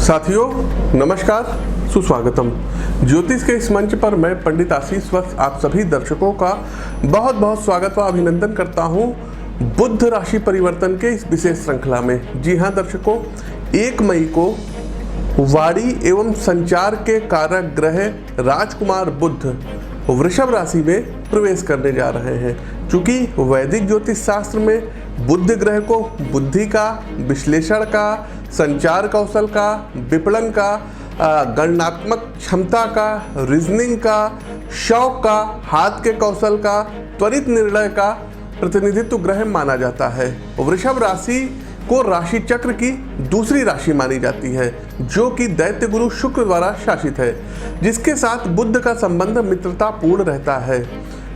साथियों नमस्कार, सुस्वागतम। ज्योतिष के इस मंच पर मैं पंडित आशीष वत्स आप सभी दर्शकों का बहुत बहुत स्वागत व अभिनंदन करता हूं बुध राशि परिवर्तन के इस विशेष श्रृंखला में। जी हां दर्शकों, 1 मई को वाणी एवं संचार के कारक ग्रह राजकुमार बुध वृषभ राशि में प्रवेश करने जा रहे हैं। चूंकि वैदिक ज्योतिष शास्त्र में बुध ग्रह को बुद्धि का, विश्लेषण का, संचार कौशल का, विपणन का, गणनात्मक क्षमता का, रीजनिंग का, शौक का, हाथ के कौशल का, त्वरित निर्णय का प्रतिनिधित्व ग्रह माना जाता है। वृषभ राशि को राशि चक्र की दूसरी राशि मानी जाती है, जो कि दैत्य गुरु शुक्र द्वारा शासित है, जिसके साथ बुध का संबंध मित्रता पूर्ण रहता है।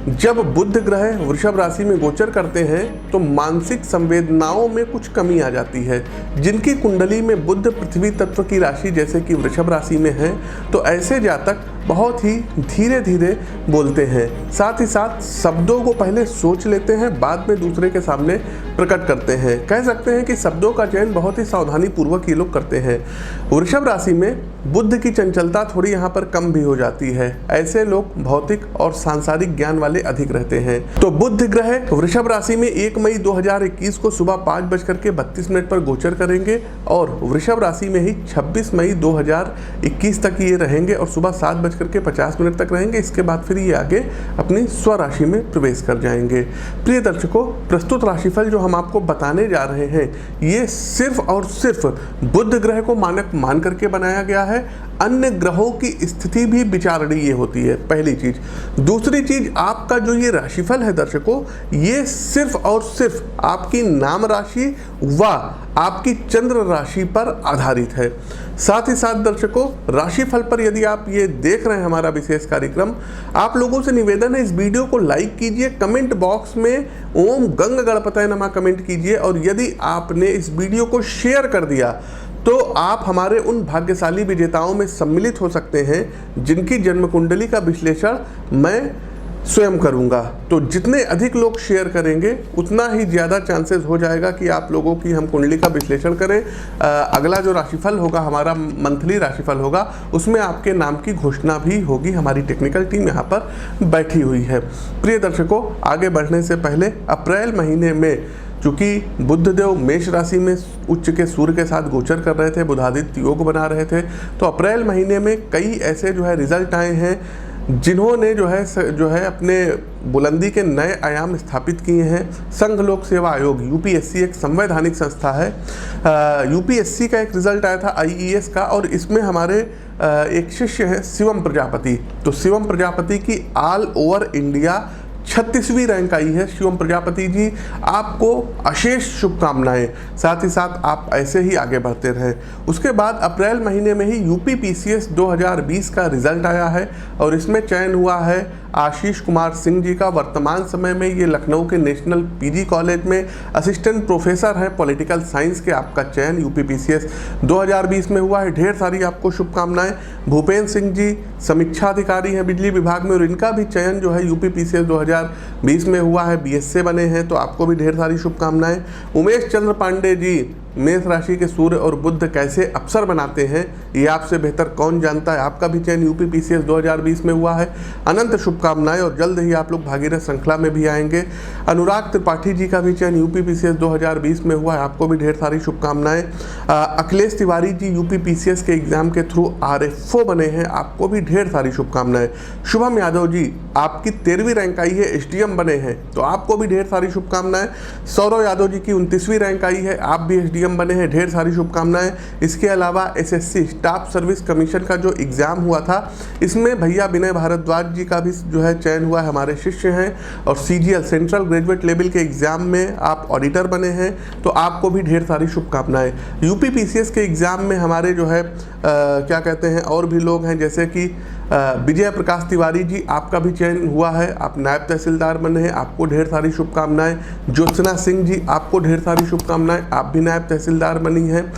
जब बुध ग्रह वृषभ राशि में गोचर करते हैं तो मानसिक संवेदनाओं में कुछ कमी आ जाती है। जिनकी कुंडली में बुध पृथ्वी तत्व की राशि जैसे कि वृषभ राशि में है, तो ऐसे जातक बहुत ही धीरे धीरे बोलते हैं, साथ ही साथ शब्दों को पहले सोच लेते हैं, बाद में दूसरे के सामने प्रकट करते हैं। कह सकते हैं कि शब्दों का चयन बहुत ही सावधानी पूर्वक ये लोग करते हैं। वृषभ राशि में बुध की चंचलता थोड़ी यहाँ पर कम भी हो जाती है। ऐसे लोग भौतिक और सांसारिक ज्ञान वाले अधिक रहते हैं। तो बुध ग्रह वृषभ राशि में 1 मई 2021 को सुबह 5:32 पर गोचर करेंगे और वृषभ राशि में ही 26 मई 2021 तक ये रहेंगे और सुबह 7:50 तक रहेंगे। इसके बाद फिर ये आगे अपनी स्वराशि में प्रवेश कर जाएंगे। प्रिय दर्शकों, प्रस्तुत राशिफल जो हम आपको बताने जा रहे हैं, ये सिर्फ और सिर्फ बुध ग्रह को मानक मान करके बनाया गया है। अन्य ग्रहों की स्थिति भी विचारणीय होती है, पहली चीज। दूसरी चीज, आपका जो ये राशिफल है दर्शकों, ये सिर्फ और सिर्फ आपकी नाम राशि व आपकी चंद्र राशि पर आधारित है। साथ ही साथ दर्शकों, राशिफल पर यदि आप ये देख रहे हैं हमारा विशेष कार्यक्रम, आप लोगों से निवेदन है इस वीडियो को लाइक कीजिए, कमेंट बॉक्स में ओम गंग गणपतये नमः कमेंट कीजिए और यदि आपने इस वीडियो को शेयर कर दिया तो आप हमारे उन भाग्यशाली विजेताओं में सम्मिलित हो सकते हैं जिनकी जन्म कुंडली का विश्लेषण मैं स्वयं करूंगा। तो जितने अधिक लोग शेयर करेंगे उतना ही ज़्यादा चांसेस हो जाएगा कि आप लोगों की हम कुंडली का विश्लेषण करें। अगला जो राशिफल होगा, हमारा मंथली राशिफल होगा, उसमें आपके नाम की घोषणा भी होगी। हमारी टेक्निकल टीम यहाँ पर बैठी हुई है। प्रिय दर्शकों, आगे बढ़ने से पहले अप्रैल महीने में चूँकि बुधदेव मेष राशि में उच्च के सूर्य के साथ गोचर कर रहे थे, बुधादित्य योग बना रहे थे, तो अप्रैल महीने में कई ऐसे जो है रिजल्ट आए हैं जिन्होंने जो है अपने बुलंदी के नए आयाम स्थापित किए हैं। संघ लोक सेवा आयोग यूपीएससी एक संवैधानिक संस्था है। यूपीएससी का एक रिजल्ट आया था आईईएस का, और इसमें हमारे एक शिष्य हैं शिवम प्रजापति। तो शिवम प्रजापति की ऑल ओवर इंडिया 36वीं रैंक आई है। शिवम प्रजापति जी, आपको अशेष शुभकामनाएं। साथ ही साथ आप ऐसे ही आगे बढ़ते रहें। उसके बाद अप्रैल महीने में ही यूपीपीसीएस 2020 का रिजल्ट आया है और इसमें चयन हुआ है आशीष कुमार सिंह जी का। वर्तमान समय में ये लखनऊ के नेशनल पीजी कॉलेज में असिस्टेंट प्रोफेसर हैं पॉलिटिकल साइंस के। आपका चयन यूपीपीसीएस 2020 में हुआ है। ढेर सारी आपको शुभकामनाएं। भूपेंद्र सिंह जी समीक्षा अधिकारी हैं बिजली विभाग में और इनका भी चयन जो है यूपीपीसीएस 2020 में हुआ है, बीएसए बने हैं, तो आपको भी ढेर सारी शुभकामनाएं। उमेश चंद्र पांडे जी, मेष राशि के सूर्य और बुध कैसे अवसर बनाते हैं ये आपसे बेहतर कौन जानता है, आपका भी चयन यूपीपीसीएस 2020 में हुआ है। अनंत शुभकामनाएं और जल्द ही आप लोग भागीरथ श्रृंखला में भी आएंगे। अनुराग त्रिपाठी जी का भी चयन यूपीपीसीएस 2020 में हुआ है, आपको भी ढेर सारी शुभकामनाएं। अखिलेश तिवारी जी यूपीपीसीएस के एग्जाम के थ्रू आरएफओ बने हैं, आपको भी ढेर सारी शुभकामनाएं। शुभम यादव जी, आपकी 13वीं रैंक आई है, एसडीएम बने हैं, तो आपको भी ढेर सारी शुभकामनाएं। सौरव यादव जी की 29वीं रैंक आई है, आप भी एसडीएम बने हैं, ढेर सारी शुभकामनाएं। इसके अलावा एसएससी स्टाफ सर्विस कमीशन का जो एग्जाम हुआ था, इसमें भैया विनय भारद्वाज जी का भी जो है चयन हुआ है, हमारे शिष्य हैं। और सीजीएल सेंट्रल ग्रेजुएट लेवल के एग्जाम में आप ऑडिटर बने हैं, तो आपको भी ढेर सारी शुभकामनाएं। यूपीपीसीएस के एग्जाम में हमारे जो है क्या कहते हैं और भी लोग हैं, जैसे कि विजय प्रकाश तिवारी जी, आपका भी चयन हुआ है, आप नायब तहसीलदार बने हैं, आपको ढेर सारी शुभकामनाएं। ज्योत्सना सिंह जी, आपको ढेर सारी शुभकामनाएं, आप भी नायब तहसीलदार बनी हैं।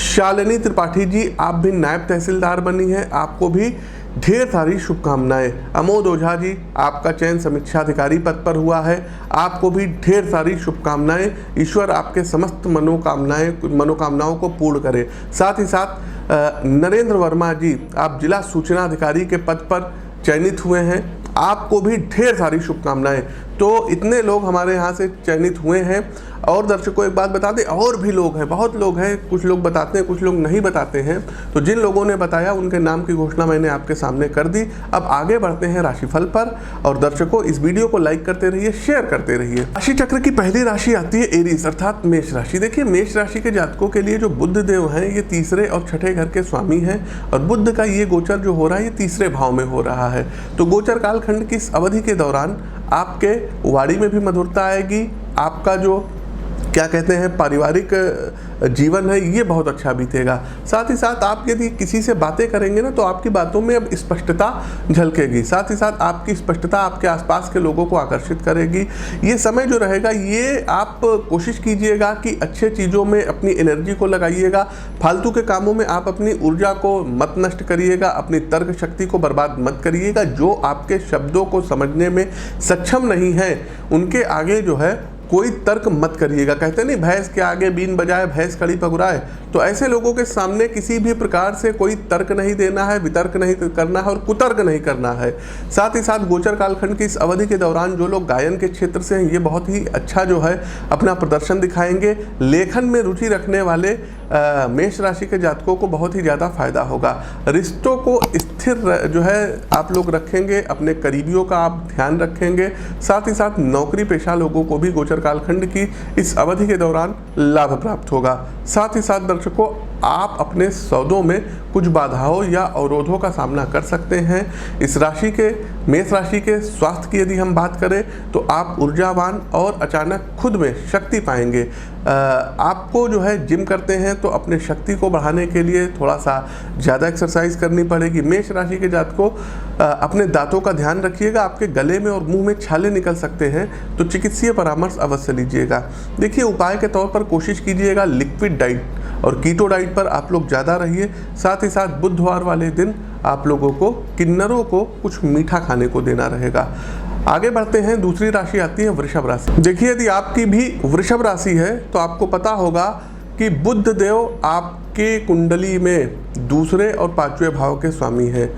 शालिनी त्रिपाठी जी, आप भी नायब तहसीलदार बनी हैं, आपको भी ढेर सारी शुभकामनाएं। अमोद ओझा जी, आपका चयन समीक्षा अधिकारी पद पर हुआ है, आपको भी ढेर सारी शुभकामनाएं। ईश्वर आपके समस्त मनोकामनाओं को पूर्ण करे। साथ ही साथ नरेंद्र वर्मा जी, आप जिला सूचना अधिकारी के पद पर चयनित हुए हैं, आपको भी ढेर सारी शुभकामनाएं। तो इतने लोग हमारे यहाँ से चयनित हुए हैं। और दर्शकों एक बात बता दें, और भी लोग हैं, बहुत लोग हैं, कुछ लोग बताते हैं, कुछ लोग नहीं बताते हैं। तो जिन लोगों ने बताया उनके नाम की घोषणा मैंने आपके सामने कर दी। अब आगे बढ़ते हैं राशिफल पर। और दर्शकों इस वीडियो को लाइक करते रहिए, शेयर करते रहिए। राशि चक्र की पहली राशि आती है एरीज अर्थात मेष राशि। देखिए, मेष राशि के जातकों के लिए जो बुध देव हैं ये तीसरे और छठे घर के स्वामी हैं, और बुध का ये गोचर जो हो रहा है ये तीसरे भाव में हो रहा है। तो गोचर कालखंड की इस अवधि के दौरान आपके वाणी में भी मधुरता आएगी, आपका जो क्या कहते हैं पारिवारिक जीवन है ये बहुत अच्छा बीतेगा। साथ ही साथ आप यदि किसी से बातें करेंगे ना तो आपकी बातों में अब स्पष्टता झलकेगी। साथ ही साथ आपकी स्पष्टता आपके आसपास के लोगों को आकर्षित करेगी। ये समय जो रहेगा ये आप कोशिश कीजिएगा कि अच्छे चीज़ों में अपनी एनर्जी को लगाइएगा। फालतू के कामों में आप अपनी ऊर्जा को मत नष्ट करिएगा, अपनी तर्क शक्ति को बर्बाद मत करिएगा। जो आपके शब्दों को समझने में सक्षम नहीं है उनके आगे जो है कोई तर्क मत करिएगा। कहते नहीं भैंस के आगे बीन बजाए भैंस खड़ी पगुराए। तो ऐसे लोगों के सामने किसी भी प्रकार से कोई तर्क नहीं देना है, वितर्क नहीं करना है और कुतर्क नहीं करना है। साथ ही साथ गोचर कालखंड की इस अवधि के दौरान जो लोग गायन के क्षेत्र से हैं ये बहुत ही अच्छा जो है अपना प्रदर्शन दिखाएंगे। लेखन में रुचि रखने वाले मेष राशि के जातकों को बहुत ही ज़्यादा फायदा होगा। रिश्तों को स्थिर जो है आप लोग रखेंगे, अपने करीबियों का आप ध्यान रखेंगे। साथ ही साथ नौकरी पेशा लोगों को भी गोचर कालखंड की इस अवधि के दौरान लाभ प्राप्त होगा। साथ ही साथ दर्शकों आप अपने सौदों में कुछ बाधाओं या अवरोधों का सामना कर सकते हैं। इस राशि के मेष राशि के स्वास्थ्य की यदि हम बात करें तो आप ऊर्जावान और अचानक खुद में शक्ति पाएंगे। आपको जो है जिम करते हैं तो अपने शक्ति को बढ़ाने के लिए थोड़ा सा ज़्यादा एक्सरसाइज करनी पड़ेगी। मेष राशि के जातकों अपने दांतों का ध्यान रखिएगा, आपके गले में और मुंह में छाले निकल सकते हैं तो चिकित्सीय परामर्श अवश्य लीजिएगा। देखिए, उपाय के तौर पर कोशिश कीजिएगा लिक्विड डाइट और कीटो डाइट पर आप लोग ज़्यादा रहिए। साथ ही साथ बुधवार वाले दिन आप लोगों को किन्नरों को कुछ मीठा खाने को देना रहेगा। आगे बढ़ते हैं, दूसरी राशि आती है वृषभ राशि। देखिए, यदि आपकी भी वृषभ राशि है तो आपको पता होगा कि बुध देव आपके कुंडली में दूसरे और पांचवें भाव के स्वामी हैं।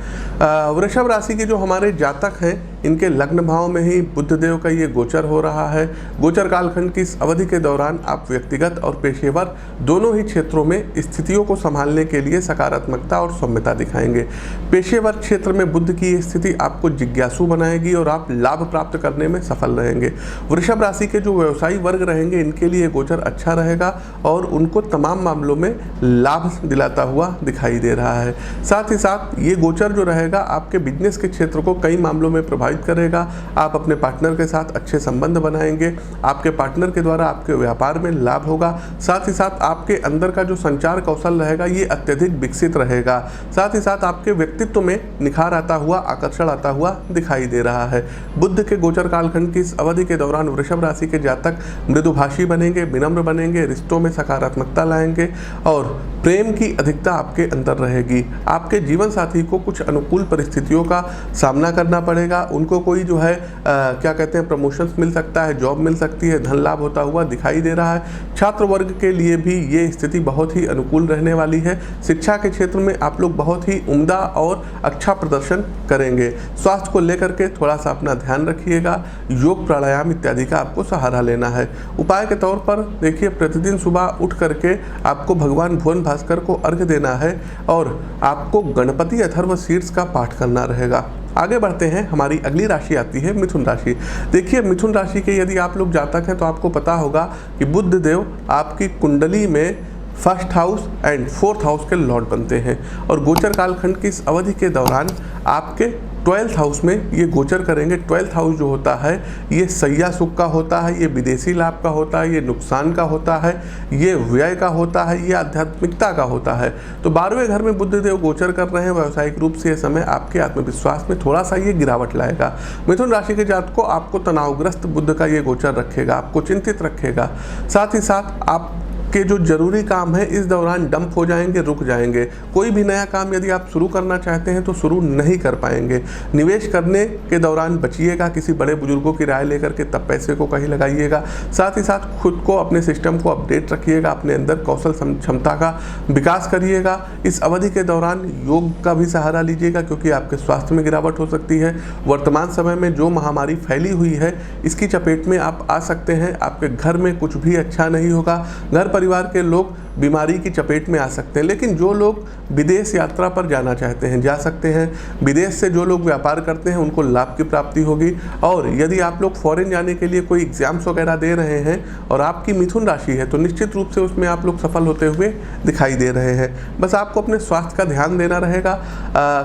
वृषभ राशि के जो हमारे जातक हैं इनके लग्न भाव में ही बुध देव का ये गोचर हो रहा है। गोचर कालखंड की इस अवधि के दौरान आप व्यक्तिगत और पेशेवर दोनों ही क्षेत्रों में स्थितियों को संभालने के लिए सकारात्मकता और सौम्यता दिखाएंगे। पेशेवर क्षेत्र में बुध की ये स्थिति आपको जिज्ञासु बनाएगी और आप लाभ प्राप्त करने में सफल रहेंगे। वृषभ राशि के जो व्यवसायी वर्ग रहेंगे इनके लिए गोचर अच्छा रहेगा और उनको तमाम मामलों में लाभ दिलाता हुआ दिखाई दे रहा है। साथ ही साथ ये गोचर जो रहेगा आपके बिजनेस के क्षेत्र को कई मामलों में प्रभावित करेगा। आप अपने पार्टनर के साथ अच्छे संबंध बनाएंगे, आपके पार्टनर के द्वारा आपके व्यापार में लाभ होगा। साथ ही साथ आपके अंदर का जो संचार कौशल रहेगा ये अत्यधिक विकसित रहेगा। साथ ही साथ आपके व्यक्तित्व में निखार आता हुआ, आकर्षण आता हुआ दिखाई दे रहा है। बुध के गोचर कालखंड की इस अवधि के दौरान वृषभ राशि के जातक मृदुभाषी बनेंगे, विनम्र बनेंगे, रिश्तों में सकारात्मकता लाएंगे और प्रेम की अधिकता आपके अंदर रहेगी। आपके जीवन साथी को कुछ अनुकूल परिस्थितियों का सामना करना पड़ेगा। उनको कोई जो है क्या कहते हैं प्रमोशंस मिल सकता है, जॉब मिल सकती है, धन लाभ होता हुआ दिखाई दे रहा है। छात्र वर्ग के लिए भी ये स्थिति बहुत ही अनुकूल रहने वाली है। शिक्षा के क्षेत्र में आप लोग बहुत ही उम्दा और अच्छा प्रदर्शन करेंगे। स्वास्थ्य को लेकर के थोड़ा सा अपना ध्यान रखिएगा। योग प्राणायाम इत्यादि का आपको सहारा लेना है। उपाय के तौर पर देखिए, प्रतिदिन सुबह उठ करके आपको भगवान भुवन भास्कर को अर्घ्य देना है और आपको गणपति अथर्व शीर्ष का पाठ करना रहेगा। आगे बढ़ते हैं, हमारी अगली राशि आती है मिथुन राशि। देखिए, मिथुन राशि के यदि आप लोग जातक हैं तो आपको पता होगा कि बुध देव आपकी कुंडली में first house and fourth house के लॉर्ड बनते हैं और गोचर कालखंड की इस अवधि के दौरान आपके 12th हाउस में ये गोचर करेंगे। 12th हाउस जो होता है ये सैया सुख का होता है, ये विदेशी लाभ का होता है, ये नुकसान का होता है, ये व्यय का होता है, ये आध्यात्मिकता का होता है। तो 12वें घर में बुध देव गोचर कर रहे हैं। व्यावसायिक रूप से ये समय आपके आत्मविश्वास में थोड़ा सा ये गिरावट लाएगा। मिथुन राशि के जातक को आपको तनावग्रस्त बुध का ये गोचर रखेगा, आपको चिंतित रखेगा। साथ ही साथ आप के जो जरूरी काम है इस दौरान डंप हो जाएंगे, रुक जाएंगे। कोई भी नया काम यदि आप शुरू करना चाहते हैं तो शुरू नहीं कर पाएंगे। निवेश करने के दौरान बचिएगा, किसी बड़े बुजुर्गों की राय लेकर के तब पैसे को कहीं लगाइएगा। साथ ही साथ खुद को, अपने सिस्टम को अपडेट रखिएगा, अपने अंदर कौशल क्षमता का विकास करिएगा। इस अवधि के दौरान योग का भी सहारा लीजिएगा, क्योंकि आपके स्वास्थ्य में गिरावट हो सकती है। वर्तमान समय में जो महामारी फैली हुई है इसकी चपेट में आप आ सकते हैं। आपके घर में कुछ भी अच्छा नहीं होगा, घर परिवार के लोग बीमारी की चपेट में आ सकते हैं। लेकिन जो लोग विदेश यात्रा पर जाना चाहते हैं जा सकते हैं। विदेश से जो लोग व्यापार करते हैं उनको लाभ की प्राप्ति होगी। और यदि आप लोग फॉरेन जाने के लिए कोई एग्जाम्स वगैरह दे रहे हैं और आपकी मिथुन राशि है तो निश्चित रूप से उसमें आप लोग सफल होते हुए दिखाई दे रहे हैं। बस आपको अपने स्वास्थ्य का ध्यान देना रहेगा।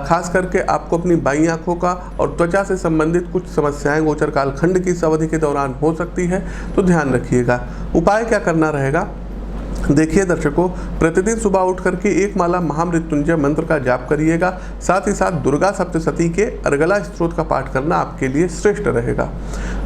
खास करके आपको अपनी बाईं आंखों का और त्वचा से संबंधित कुछ समस्याएं गोचर कालखंड की इस अवधि के दौरान हो सकती है, तो ध्यान रखिएगा। उपाय क्या करना रहेगा, देखिए दर्शकों, प्रतिदिन सुबह उठ करके एक माला महामृत्युंजय मंत्र का जाप करिएगा। साथ ही साथ दुर्गा सप्तशती के अर्गला स्त्रोत का पाठ करना आपके लिए श्रेष्ठ रहेगा।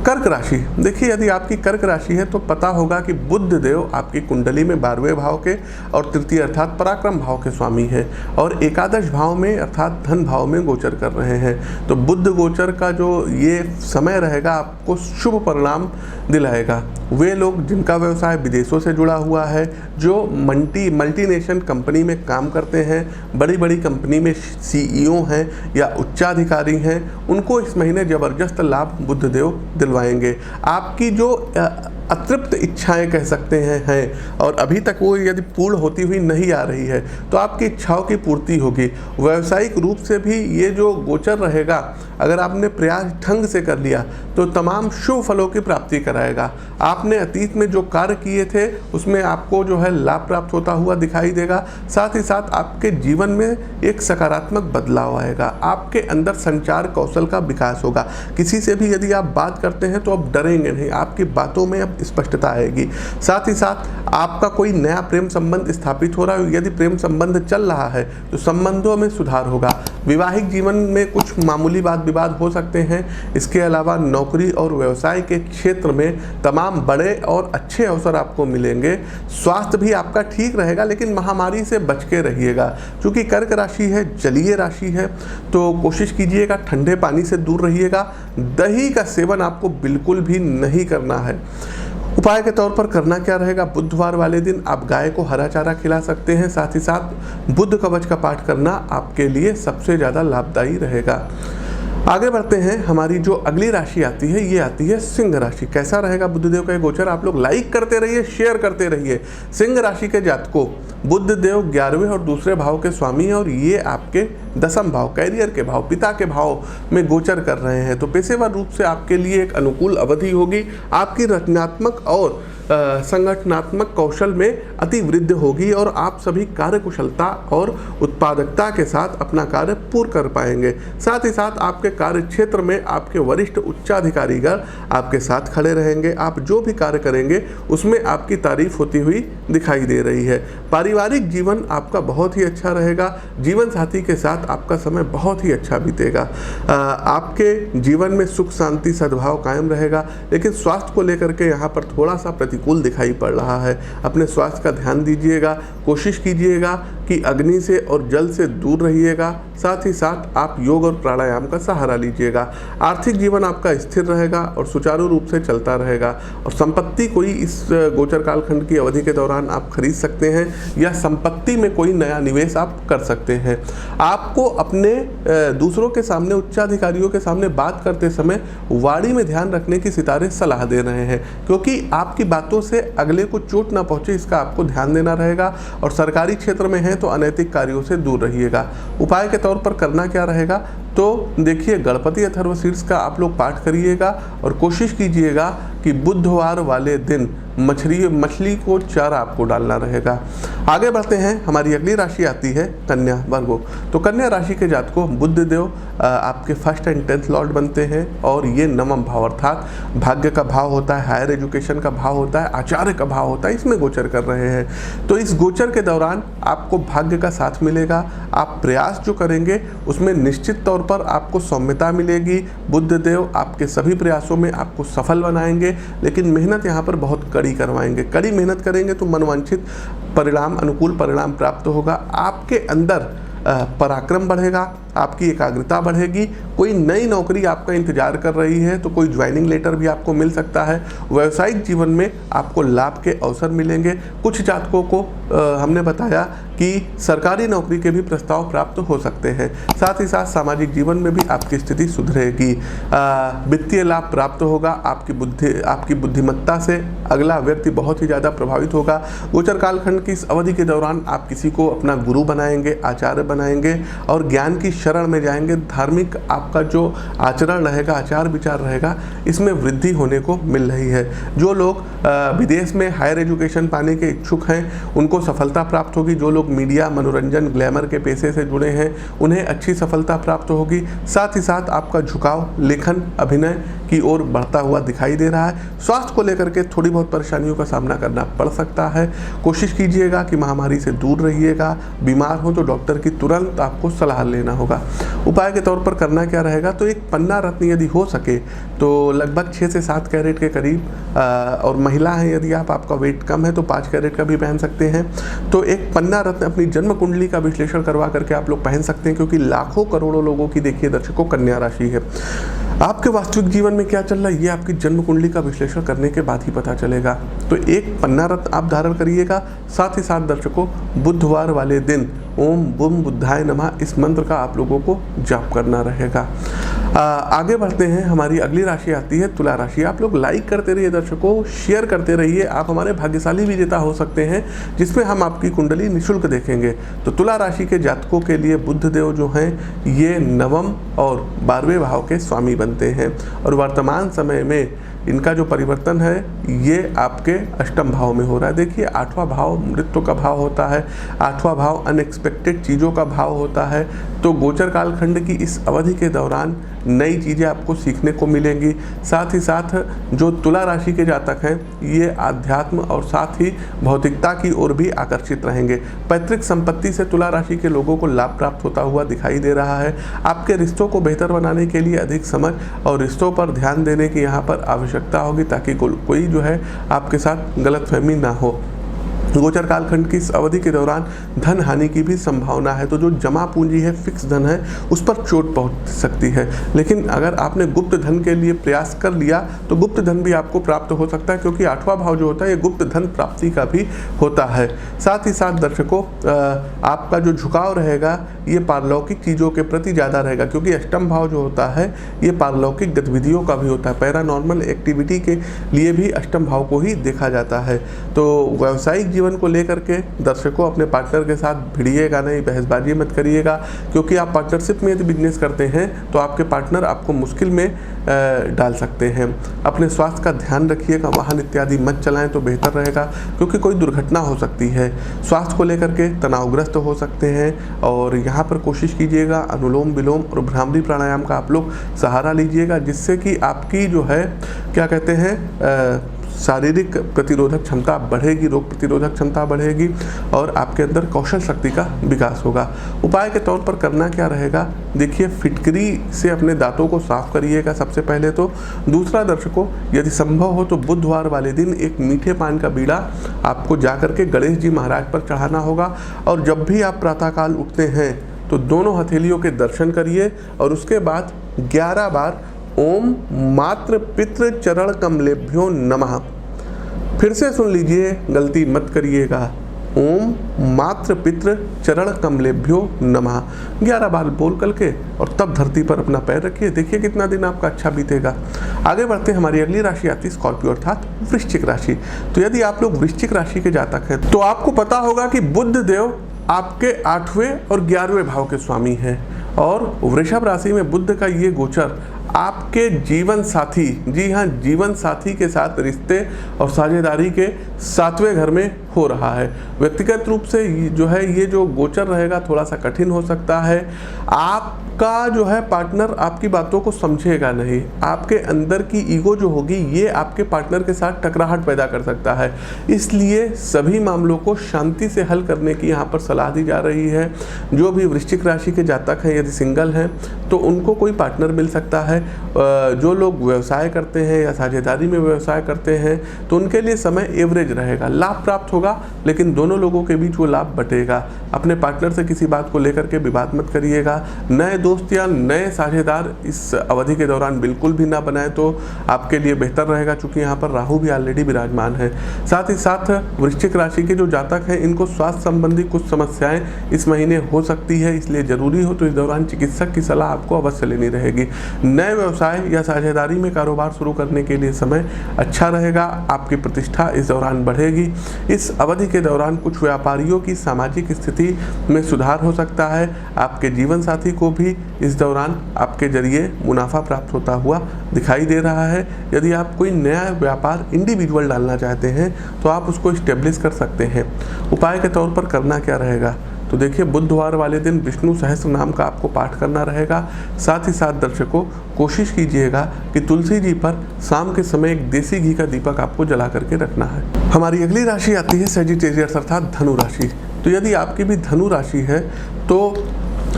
कर्क राशि, देखिए यदि आपकी कर्क राशि है तो पता होगा कि बुध देव आपकी कुंडली में 12वें भाव के और तृतीय अर्थात पराक्रम भाव के स्वामी है और एकादश भाव में अर्थात धन भाव में गोचर कर रहे हैं। तो बुध गोचर का जो ये समय रहेगा आपको शुभ परिणाम दिलाएगा। वे लोग जिनका व्यवसाय विदेशों से जुड़ा हुआ है, जो मल्टीनेशनल कंपनी में काम करते हैं, बड़ी बड़ी कंपनी में CEO हैं या उच्चाधिकारी हैं, उनको इस महीने ज़बरदस्त लाभ बुध देव दिलवाएंगे। आपकी जो अतृप्त इच्छाएं कह सकते हैं और अभी तक वो यदि पूर्ण होती हुई नहीं आ रही है तो आपकी इच्छाओं की पूर्ति होगी। व्यावसायिक रूप से भी ये जो गोचर रहेगा, अगर आपने प्रयास ढंग से कर लिया तो तमाम शुभ फलों की प्राप्ति कराएगा। आपने अतीत में जो कार्य किए थे उसमें आपको जो है लाभ प्राप्त होता हुआ दिखाई देगा। साथ ही साथ आपके जीवन में एक सकारात्मक बदलाव आएगा। आपके अंदर संचार कौशल का विकास होगा। किसी से भी यदि आप बात करते हैं तो आप डरेंगे नहीं, आपकी बातों में अब स्पष्टता आएगी। साथ ही साथ आपका कोई नया प्रेम संबंध स्थापित हो रहा है, यदि प्रेम संबंध चल रहा है तो संबंधों में सुधार होगा। वैवाहिक जीवन में कुछ मामूली वाद विवाद हो सकते हैं। इसके अलावा नौकरी और व्यवसाय के क्षेत्र में तमाम बड़े और अच्छे अवसर आपको मिलेंगे। स्वास्थ्य भी आपका ठीक रहेगा, लेकिन महामारी से बच के रहिएगा। क्योंकि कर्क राशि है, जलीय राशि है, तो कोशिश कीजिएगा ठंडे पानी से दूर रहिएगा। दही का सेवन आपको बिल्कुल भी नहीं करना है। उपाय के तौर पर करना क्या रहेगा, बुधवार वाले दिन आप गाय को हरा चारा खिला सकते हैं। साथ ही साथ बुध कवच का पाठ करना आपके लिए सबसे ज़्यादा लाभदायी रहेगा। आगे बढ़ते हैं। हमारी जो अगली राशि आती है ये आती है सिंह राशि। कैसा रहेगा बुधदेव का ये गोचर, आप लोग लाइक करते रहिए, शेयर करते रहिए। सिंह राशि के जातकों, बुधदेव 11वें और दूसरे भाव के स्वामी हैं और ये आपके दसम भाव, कैरियर के भाव, पिता के भाव में गोचर कर रहे हैं। तो पेशेवर रूप से आपके लिए एक अनुकूल अवधि होगी। आपकी रचनात्मक और संगठनात्मक कौशल में अति वृद्धि होगी और आप सभी कार्यकुशलता और उत्पादकता के साथ अपना कार्य पूर्ण कर पाएंगे। साथ ही साथ आपके कार्य क्षेत्र में आपके वरिष्ठ उच्चाधिकारीगण आपके साथ खड़े रहेंगे। आप जो भी कार्य करेंगे उसमें आपकी तारीफ होती हुई दिखाई दे रही है। पारिवारिक जीवन आपका बहुत ही अच्छा रहेगा। जीवन साथी के साथ आपका समय बहुत ही अच्छा बीतेगा। आपके जीवन में सुख शांति सद्भाव कायम रहेगा, लेकिन स्वास्थ्य को लेकर के यहाँ पर थोड़ा सा प्रतिकूल दिखाई पड़ रहा है। अपने स्वास्थ्य का ध्यान दीजिएगा। कोशिश कीजिएगा कि अग्नि से और जल से दूर रहिएगा। साथ ही साथ आप योग और प्राणायाम का सहारा लीजिएगा। आर्थिक जीवन आपका स्थिर रहेगा और सुचारू रूप से चलता रहेगा। और संपत्ति कोई इस गोचर कालखंड की अवधि के दौरान आप खरीद सकते हैं या संपत्ति में कोई नया निवेश आप कर सकते हैं। आपको अपने दूसरों के सामने, उच्चाधिकारियों के सामने बात करते समय वाणी में ध्यान रखने की सितारे सलाह दे रहे हैं, क्योंकि आपकी बातों से अगले को चोट ना पहुंचे, इसका आपको ध्यान देना रहेगा। और सरकारी क्षेत्र में है तो अनैतिक कार्यों से दूर रहिएगा। उपाय के तौर पर करना क्या रहेगा, तो देखिए गणपति अथर्वशीर्ष का आप लोग पाठ करिएगा और कोशिश कीजिएगा कि बुधवार वाले दिन मछली को चारा आपको डालना रहेगा। आगे बढ़ते हैं। हमारी अगली राशि आती है कन्या वर्गो। तो कन्या राशि के जातकों, बुध देव आपके 1st एंड 10th लॉर्ड बनते हैं और ये नवम भाव अर्थात भाग्य का भाव होता है, हायर एजुकेशन का भाव होता है, आचार्य का भाव होता है, इसमें गोचर कर रहे हैं। तो इस गोचर के दौरान आपको भाग्य का साथ मिलेगा। आप प्रयास जो करेंगे उसमें निश्चित तौर पर आपको सौम्यता मिलेगी। बुध देव आपके सभी प्रयासों में आपको सफल बनाएंगे करवाएंगे, लेकिन मेहनत यहाँ पर बहुत कड़ी करवाएंगे। कड़ी मेहनत करेंगे तो मनवांछित परिणाम, अनुकूल परिणाम प्राप्त होगा। आपके अंदर पराक्रम बढ़ेगा, आपकी एकाग्रता बढ़ेगी। कोई नई नौकरी आपका इंतजार कर रही है तो कोई ज्वाइनिंग लेटर भी आपको मिल सकता है। व्यावसायिक जीवन में आपको लाभ के अवसर मिलेंगे। कुछ जातकों को हमने बताया कि सरकारी नौकरी के भी प्रस्ताव प्राप्त हो सकते हैं। साथ ही साथ सामाजिक जीवन में भी आपकी स्थिति सुधरेगी। वित्तीय लाभ प्राप्त होगा। आपकी बुद्धिमत्ता से अगला व्यक्ति बहुत ही ज़्यादा प्रभावित होगा। गोचर कालखंड की इस अवधि के दौरान आप किसी को अपना गुरु बनाएंगे, आचार्य बनाएंगे और ज्ञान की शरण में जाएंगे। धार्मिक आपका जो आचरण रहेगा, आचार विचार रहेगा, इसमें वृद्धि होने को मिल रही है। जो लोग विदेश में हायर एजुकेशन पाने के इच्छुक हैं उनको सफलता प्राप्त होगी। जो लोग मीडिया, मनोरंजन, ग्लैमर के पेशे से जुड़े हैं उन्हें अच्छी सफलता प्राप्त होगी। साथ ही साथ आपका झुकाव लेखन, अभिनय की ओर बढ़ता हुआ दिखाई दे रहा है। स्वास्थ्य को लेकर के थोड़ी बहुत परेशानियों का सामना करना पड़ सकता है। कोशिश कीजिएगा कि महामारी से दूर रहिएगा। बीमार हो तो डॉक्टर की तुरंत आपको सलाह लेना होगा। उपाय के तौर पर करना क्या रहेगा, तो एक पन्ना रत्न यदि हो सके तो लगभग 6 से 7 कैरेट के करीब, और महिला है यदि आपका वेट कम है तो 5 कैरेट का भी पहन सकते हैं। तो एक पन्ना रत्न अपनी जन्म कुंडली का विश्लेषण करवा करके आप लोग पहन सकते हैं, क्योंकि लाखों करोड़ों लोगों की देखिए दर्शकों कन्या राशि है। आपके वास्तविक जीवन में क्या चल रहा है ये आपकी जन्म कुंडली का विश्लेषण करने के बाद ही पता चलेगा। तो एक पन्ना रत्न आप धारण करिएगा। साथ ही साथ दर्शकों बुधवार वाले दिन ओम बुम बुद्धाय नमः इस मंत्र का आप लोगों को जाप करना रहेगा। आगे बढ़ते हैं। हमारी अगली राशि आती है तुला राशि। आप लोग लाइक करते रहिए दर्शकों, शेयर करते रहिए। आप हमारे भाग्यशाली विजेता हो सकते हैं, जिसमें हम आपकी कुंडली निःशुल्क देखेंगे। तो तुला राशि के जातकों के लिए बुध देव जो हैं ये 9वें और 12वें भाव के स्वामी बनते हैं, और वर्तमान समय में इनका जो परिवर्तन है ये आपके अष्टम भाव में हो रहा है। देखिए 8वां भाव मृत्यु का भाव होता है, 8वां भाव अनएक्सपेक्टेड चीज़ों का भाव होता है। तो गोचर कालखंड की इस अवधि के दौरान नई चीज़ें आपको सीखने को मिलेंगी। साथ ही साथ जो तुला राशि के जातक हैं ये आध्यात्म और साथ ही भौतिकता की ओर भी आकर्षित रहेंगे। पैतृक संपत्ति से तुला राशि के लोगों को लाभ प्राप्त होता हुआ दिखाई दे रहा है। आपके रिश्तों को बेहतर बनाने के लिए अधिक समझ और रिश्तों पर ध्यान देने की यहाँ पर आवश्यकता होगी, ताकि कोई जो है आपके साथ गलतफहमी ना हो। गोचर कालखंड की इस अवधि के दौरान धन हानि की भी संभावना है। तो जो जमा पूंजी है, फिक्स धन है, उस पर चोट पहुंच सकती है। लेकिन अगर आपने गुप्त धन के लिए प्रयास कर लिया तो गुप्त धन भी आपको प्राप्त हो सकता है, क्योंकि 8वां भाव जो होता है ये गुप्त धन प्राप्ति का भी होता है। साथ ही साथ दर्शकों आपका जो झुकाव रहेगा ये पारलौकिक चीज़ों के प्रति ज़्यादा रहेगा, क्योंकि अष्टम भाव जो होता है ये पारलौकिक गतिविधियों का भी होता है। पैरानॉर्मल एक्टिविटी के लिए भी अष्टम भाव को ही देखा जाता है। तो व्यावसायिक जीवन को लेकर के दर्शकों अपने पार्टनर के साथ भिड़िएगा नहीं, बहसबाजी मत करिएगा, क्योंकि आप पार्टनरशिप में यदि बिजनेस करते हैं तो आपके पार्टनर आपको मुश्किल में डाल सकते हैं। अपने स्वास्थ्य का ध्यान रखिएगा, वाहन इत्यादि मत चलाएं तो बेहतर रहेगा, क्योंकि कोई दुर्घटना हो सकती है। स्वास्थ्य को लेकर के तनावग्रस्त हो सकते हैं, और यहाँ पर कोशिश कीजिएगा अनुलोम विलोम और भ्रामरी प्राणायाम का आप लोग सहारा लीजिएगा, जिससे कि आपकी जो है क्या कहते हैं शारीरिक प्रतिरोधक क्षमता बढ़ेगी, रोग प्रतिरोधक क्षमता बढ़ेगी, और आपके अंदर कौशल शक्ति का विकास होगा। उपाय के तौर पर करना क्या रहेगा, देखिए फिटकरी से अपने दांतों को साफ करिएगा सबसे पहले तो। दूसरा दर्शकों यदि संभव हो तो बुधवार वाले दिन एक मीठे पान का बीड़ा आपको जाकर के गणेश जी महाराज पर चढ़ाना होगा। और जब भी आप प्रातःकाल उठते हैं तो दोनों हथेलियों के दर्शन करिए, और उसके बाद 11 बार ओम मात्र पितृ चरण कमलेभ्यो नमः। फिर से सुन लीजिए, गलती मत करिएगा। ओम मात्र पितृ चरण कमलेभ्यो नमः 11 बार बोल करके, और तब धरती पर अपना पैर रखिए। देखिए कितना दिन आपका अच्छा बीतेगा। आगे बढ़ते हैं। हमारी अगली राशि आती है स्कॉर्पियो अर्थात वृश्चिक राशि। तो यदि आप लोग वृश्चिक राशि के जातक हैं तो आपको पता होगा कि बुध देव आपके 8वें और 11वें भाव के स्वामी हैं, और वृषभ राशि में बुध का ये गोचर आपके जीवन साथी, जी हाँ जीवन साथी के साथ रिश्ते और साझेदारी के 7वें घर में हो रहा है। व्यक्तिगत रूप से जो है ये जो गोचर रहेगा थोड़ा सा कठिन हो सकता है। आपका जो है पार्टनर आपकी बातों को समझेगा नहीं, आपके अंदर की ईगो जो होगी ये आपके पार्टनर के साथ टकराहट पैदा कर सकता है। इसलिए सभी मामलों को शांति से हल करने की यहाँ पर सलाह दी जा रही है। जो भी वृश्चिक राशि के जातक हैं, यदि सिंगल हैं तो उनको कोई पार्टनर मिल सकता है। जो लोग व्यवसाय करते हैं या साझेदारी में व्यवसाय करते हैं तो उनके लिए समय एवरेज रहेगा, लाभ प्राप्त होगा लेकिन दोनों लोगों के बीच वो लाभ बटेगा। अपने पार्टनर से किसी बात को लेकर के विवाद मत करिएगा। नए दोस्त या नए साझेदार इस अवधि के दौरान बिल्कुल भी ना बनाए तो आपके लिए बेहतर रहेगा, क्योंकि यहाँ पर राहु भी ऑलरेडी विराजमान है। साथ ही साथ वृश्चिक राशि के जो जातक हैं इनको स्वास्थ्य संबंधी कुछ समस्याएं इस महीने हो सकती है, इसलिए जरूरी हो तो इस दौरान चिकित्सक की सलाह आपको अवश्य लेनी रहेगी। नए व्यवसाय या साझेदारी में कारोबार शुरू करने के लिए समय अच्छा रहेगा, आपकी प्रतिष्ठा इस दौरान बढ़ेगी। इस अवधि के दौरान कुछ व्यापारियों की सामाजिक स्थिति में सुधार हो सकता है। आपके जीवन साथी को भी इस दौरान आपके जरिए मुनाफा प्राप्त होता हुआ दिखाई दे रहा है। यदि आप कोई नया व्यापार इंडिविजुअल डालना चाहते हैं तो आप उसको स्टेब्लिश कर सकते हैं। उपाय के तौर पर करना क्या रहेगा तो देखिए, बुधवार वाले दिन विष्णु सहस्त्र नाम का आपको पाठ करना रहेगा। साथ ही साथ दर्शकों कोशिश कीजिएगा कि तुलसी जी पर शाम के समय एक देसी घी का दीपक आपको जला करके रखना है। हमारी अगली राशि आती है सजिटेरियस अर्थात धनु राशि। तो यदि आपकी भी धनु राशि है तो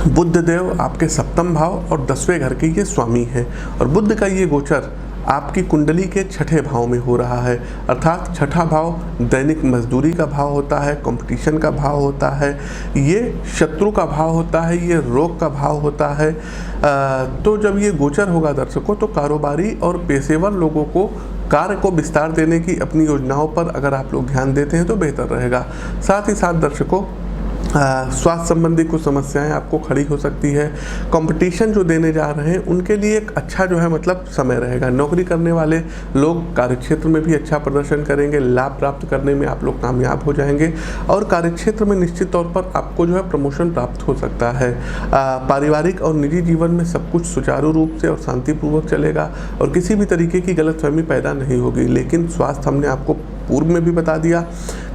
बुध देव आपके सप्तम भाव और 10वें घर के ये स्वामी हैं और बुध का ये गोचर आपकी कुंडली के छठे भाव में हो रहा है। अर्थात छठा भाव दैनिक मजदूरी का भाव होता है, कंपटीशन का भाव होता है, ये शत्रु का भाव होता है, ये रोग का भाव होता है। तो जब ये गोचर होगा दर्शकों तो कारोबारी और पेशेवर लोगों को कार्य को विस्तार देने की अपनी योजनाओं पर अगर आप लोग ध्यान देते हैं तो बेहतर रहेगा। साथ ही साथ दर्शकों स्वास्थ्य संबंधी कुछ समस्याएं आपको खड़ी हो सकती है। कंपटीशन जो देने जा रहे हैं उनके लिए एक अच्छा जो है मतलब समय रहेगा। नौकरी करने वाले लोग कार्यक्षेत्र में भी अच्छा प्रदर्शन करेंगे, लाभ प्राप्त करने में आप लोग कामयाब हो जाएंगे और कार्यक्षेत्र में निश्चित तौर पर आपको जो है प्रमोशन प्राप्त हो सकता है। पारिवारिक और निजी जीवन में सब कुछ सुचारू रूप से और शांतिपूर्वक चलेगा और किसी भी तरीके की गलतफहमी पैदा नहीं होगी। लेकिन स्वास्थ्य हमने आपको पूर्व में भी बता दिया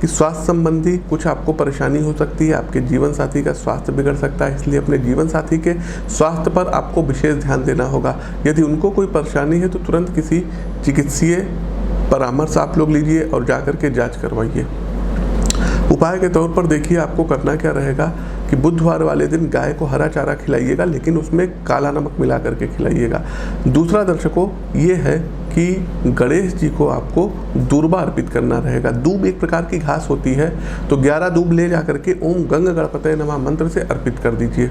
कि स्वास्थ्य संबंधी कुछ आपको परेशानी हो सकती है, आपके जीवन साथी का स्वास्थ्य बिगड़ सकता है, इसलिए अपने जीवन साथी के स्वास्थ्य पर आपको विशेष ध्यान देना होगा। यदि उनको कोई परेशानी है तो तुरंत किसी चिकित्सीय परामर्श आप लोग लीजिए और जाकर के जांच करवाइए। उपाय के तौर पर देखिए आपको करना क्या रहेगा कि बुधवार वाले दिन गाय को हरा चारा खिलाइएगा, लेकिन उसमें काला नमक मिला करके खिलाइएगा। दूसरा दर्शकों ये है कि गणेश जी को आपको दूर्बा अर्पित करना रहेगा। दूब एक प्रकार की घास होती है, तो 11 दूब ले जाकर के ओम गंग गणपतये नमः मंत्र से अर्पित कर दीजिए।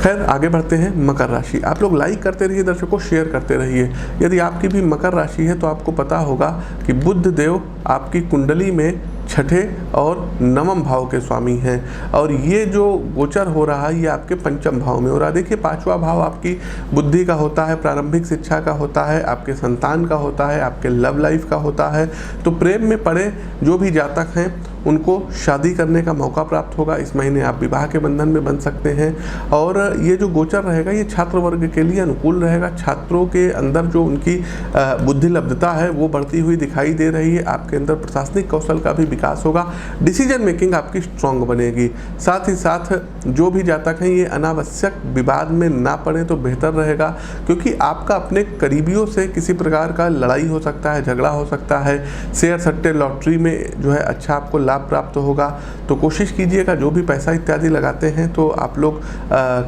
खैर आगे बढ़ते हैं मकर राशि। आप लोग लाइक करते रहिए दर्शकों, शेयर करते रहिए। यदि आपकी भी मकर राशि है तो आपको पता होगा कि बुध देव आपकी कुंडली में छठे और नवम भाव के स्वामी हैं और ये जो गोचर हो रहा है ये आपके पंचम भाव में हो रहा है। देखिए पांचवा भाव आपकी बुद्धि का होता है, प्रारंभिक शिक्षा का होता है, आपके संतान का होता है, आपके लव लाइफ का होता है। तो प्रेम में पड़े जो भी जातक हैं उनको शादी करने का मौका प्राप्त होगा। इस महीने आप विवाह के बंधन में बन सकते हैं और ये जो गोचर रहेगा ये छात्र वर्ग के लिए अनुकूल रहेगा। छात्रों के अंदर जो उनकी बुद्धि लब्धता है वो बढ़ती हुई दिखाई दे रही है। आपके अंदर प्रशासनिक कौशल का भी विकास होगा, डिसीजन मेकिंग आपकी स्ट्रांग बनेगी। साथ ही साथ जो भी जातक हैं ये अनावश्यक विवाद में ना पड़े तो बेहतर रहेगा, क्योंकि आपका अपने करीबियों से किसी प्रकार का लड़ाई हो सकता है, झगड़ा हो सकता है। शेयर सट्टे लॉटरी में जो है अच्छा आपको लाभ प्राप्त होगा। तो कोशिश कीजिएगा जो भी पैसा इत्यादि लगाते हैं तो आप लोग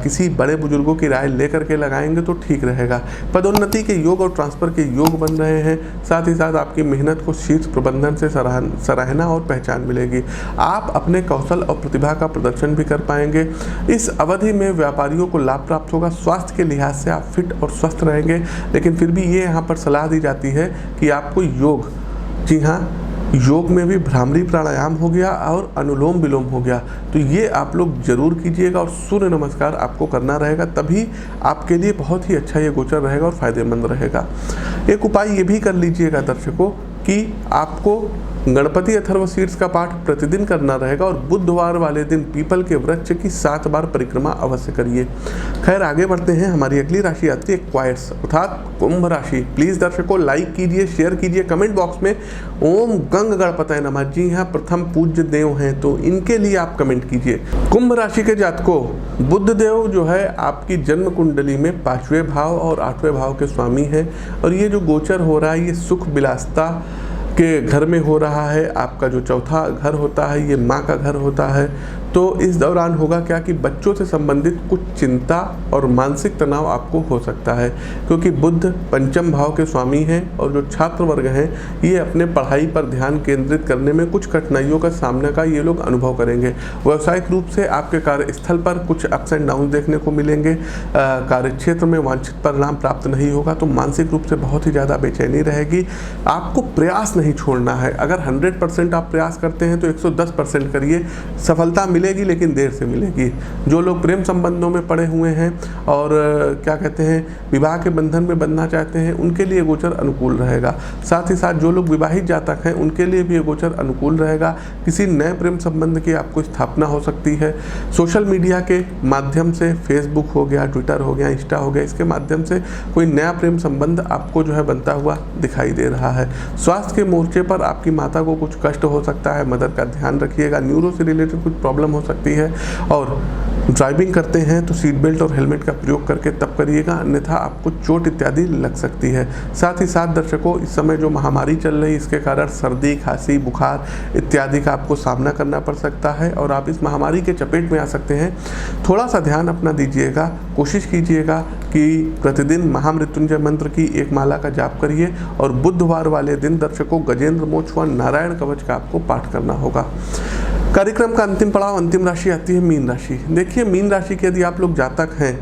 किसी बड़े बुजुर्गों की राय लेकर के लगाएंगे तो ठीक रहेगा। पदोन्नति के योग और ट्रांसफर के योग बन रहे हैं। साथ ही साथ आपकी मेहनत को शीर्ष प्रबंधन से सराहना और पहचान मिलेगी। आप अपने कौशल और प्रतिभा का प्रदर्शन भी कर पाएंगे। इस अवधि में व्यापारियों को लाभ प्राप्त होगा। स्वास्थ्य के लिहाज से आप फिट और स्वस्थ रहेंगे, लेकिन फिर भी ये यहाँ पर सलाह दी जाती है कि आपको योग, जी हाँ, योग में भी भ्रामरी प्राणायाम हो गया और अनुलोम विलोम हो गया, तो ये आप लोग जरूर कीजिएगा और सूर्य नमस्कार आपको करना रहेगा, तभी आपके लिए बहुत ही अच्छा ये गोचर रहेगा और फायदेमंद रहेगा। एक उपाय ये भी कर लीजिएगा दर्शकों कि आपको गणपति अथर्व सीड्स का पाठ प्रतिदिन करना रहेगा और बुधवार वाले दिन पीपल के वृक्ष की 7 बार परिक्रमा अवश्य करिए। खैर आगे बढ़ते हैं। हमारी अगली राशि आती है एक्वायर्स अर्थात कुंभ राशि। प्लीज दर्शकों लाइक कीजिए, शेयर कीजिए, कमेंट बॉक्स में ओम गंग गणपतये नमः, जी हाँ प्रथम पूज्य देव हैं तो इनके लिए आप कमेंट कीजिए। कुंभ राशि के जातकों, बुध देव जो है आपकी जन्म कुंडली में 5वें भाव और 8वें भाव के स्वामी हैं और ये जो गोचर हो रहा है ये सुख विलासता के घर में हो रहा है। आपका जो चौथा घर होता है ये माँ का घर होता है। तो इस दौरान होगा क्या कि बच्चों से संबंधित कुछ चिंता और मानसिक तनाव आपको हो सकता है, क्योंकि बुध पंचम भाव के स्वामी हैं और जो छात्र वर्ग हैं ये अपने पढ़ाई पर ध्यान केंद्रित करने में कुछ कठिनाइयों का सामना का ये लोग अनुभव करेंगे। व्यावसायिक रूप से आपके कार्यस्थल पर कुछ अप्स एंड डाउन देखने को मिलेंगे। कार्यक्षेत्र में वांछित परिणाम प्राप्त नहीं होगा तो मानसिक रूप से बहुत ही ज़्यादा बेचैनी रहेगी। आपको प्रयास नहीं छोड़ना है। अगर 100% आप प्रयास करते हैं तो 110% करिए। सफलता मिलेगी लेकिन देर से मिलेगी। जो लोग प्रेम संबंधों में पड़े हुए हैं और क्या कहते हैं विवाह के बंधन में बंधना चाहते हैं उनके लिए गोचर अनुकूल रहेगा। साथ ही साथ जो लोग विवाहित जातक हैं उनके लिए भी ये गोचर अनुकूल रहेगा। किसी नए प्रेम संबंध की आपको स्थापना हो सकती है। सोशल मीडिया के माध्यम से फेसबुक हो गया, ट्विटर हो गया, इंस्टा हो गया, इसके माध्यम से कोई नया प्रेम संबंध आपको जो है बनता हुआ दिखाई दे रहा है। स्वास्थ्य के मोर्चे पर आपकी माता को कुछ कष्ट हो सकता है, मदर का ध्यान रखिएगा। न्यूरो से रिलेटेड कुछ प्रॉब्लम हो सकती है और ड्राइविंग करते हैं तो सीट बेल्ट और हेलमेट का प्रयोग करके तब करिएगा, अन्यथा आपको चोट इत्यादि लग सकती है। साथ ही साथ दर्शकों इस समय जो महामारी चल रही है इसके कारण सर्दी, खांसी, बुखार इत्यादि का आपको सामना करना पड़ सकता है और आप इस महामारी के चपेट में आ सकते हैं। थोड़ा सा ध्यान अपना दीजिएगा। कोशिश कीजिएगा कि प्रतिदिन महामृत्युंजय मंत्र की एक माला का जाप करिए और बुधवार वाले दिन दर्शकों गजेंद्र मोक्ष व नारायण कवच का आपको पाठ करना होगा। कार्यक्रम का अंतिम पड़ाव अंतिम राशि आती है मीन राशि। देखिए मीन राशि के यदि आप लोग जातक हैं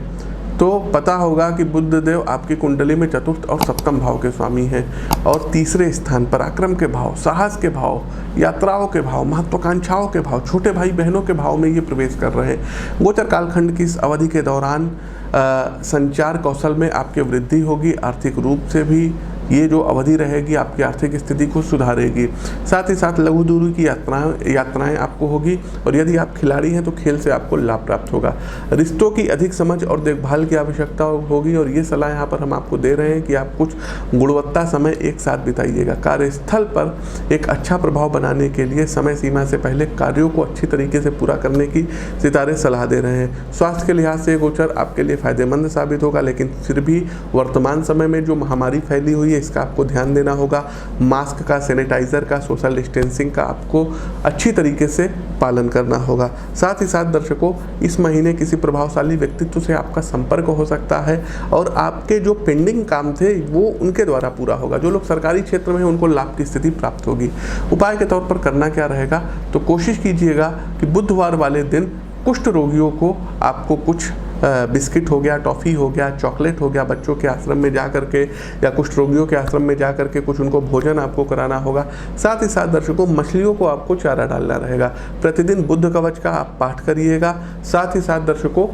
तो पता होगा कि बुध देव आपकी कुंडली में चतुर्थ और सप्तम भाव के स्वामी हैं और तीसरे स्थान पराक्रम के भाव, साहस के भाव, यात्राओं के भाव, महत्वाकांक्षाओं के भाव, छोटे भाई बहनों के भाव में ये प्रवेश कर रहे हैं। गोचर कालखंड की इस अवधि के दौरान संचार कौशल में आपकी वृद्धि होगी। आर्थिक रूप से भी ये जो अवधि रहेगी आपकी आर्थिक स्थिति को सुधारेगी। साथ ही साथ लघु दूरी की यात्राएं आपको होगी और यदि आप खिलाड़ी हैं तो खेल से आपको लाभ प्राप्त होगा। रिश्तों की अधिक समझ और देखभाल की आवश्यकता होगी और ये सलाह यहाँ पर हम आपको दे रहे हैं कि आप कुछ गुणवत्ता समय एक साथ बिताइएगा। कार्यस्थल पर एक अच्छा प्रभाव बनाने के लिए समय सीमा से पहले कार्यों को अच्छी तरीके से पूरा करने की सितारे सलाह दे रहे हैं। स्वास्थ्य के लिहाज से गोचर आपके लिए फायदेमंद साबित होगा, लेकिन फिर भी वर्तमान समय में जो महामारी फैली हुई है इसका आपको ध्यान देना होगा। मास्क का, सैनिटाइजर का, सोशल डिस्टेंसिंग का आपको अच्छी तरीके से पालन करना होगा। साथ ही साथ दर्शकों इस महीने किसी प्रभावशाली व्यक्तित्व से आपका संपर्क हो सकता है और आपके जो पेंडिंग काम थे वो उनके द्वारा पूरा होगा। जो लोग सरकारी क्षेत्र में हैं उनको लाभ की स्थिति प्राप्त होगी। उपाय के तौर पर करना क्या रहेगा तो कोशिश कीजिएगा कि बुधवार वाले दिन कुष्ठ रोगियों को आपको कुछ बिस्किट हो गया, टॉफ़ी हो गया, चॉकलेट हो गया, बच्चों के आश्रम में जा करके या कुछ रोगियों के आश्रम में जा करके कुछ उनको भोजन आपको कराना होगा। साथ ही साथ दर्शकों मछलियों को आपको चारा डालना रहेगा। प्रतिदिन बुद्ध कवच का आप पाठ करिएगा। साथ ही साथ दर्शकों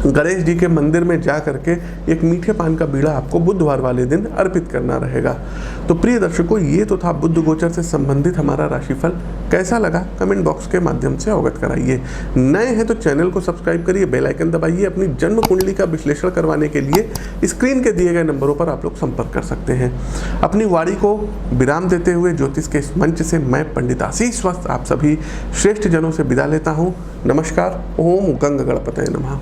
गणेश जी के मंदिर में जा करके एक मीठे पान का बीड़ा आपको बुधवार वाले दिन अर्पित करना रहेगा। तो प्रिय दर्शकों ये तो था बुध गोचर से संबंधित हमारा राशिफल। कैसा लगा कमेंट बॉक्स के माध्यम से अवगत कराइए। नए हैं तो चैनल को सब्सक्राइब करिए, बेल आइकन दबाइए। अपनी जन्म कुंडली का विश्लेषण करवाने के लिए स्क्रीन के दिए गए नंबरों पर आप लोग संपर्क कर सकते हैं। अपनी वाणी को विराम देते हुए ज्योतिष के इस मंच से मैं पंडित आशीष वत्स आप सभी श्रेष्ठ जनों से विदा लेता हूँ। नमस्कार। ओम गंग गणपतये नमः।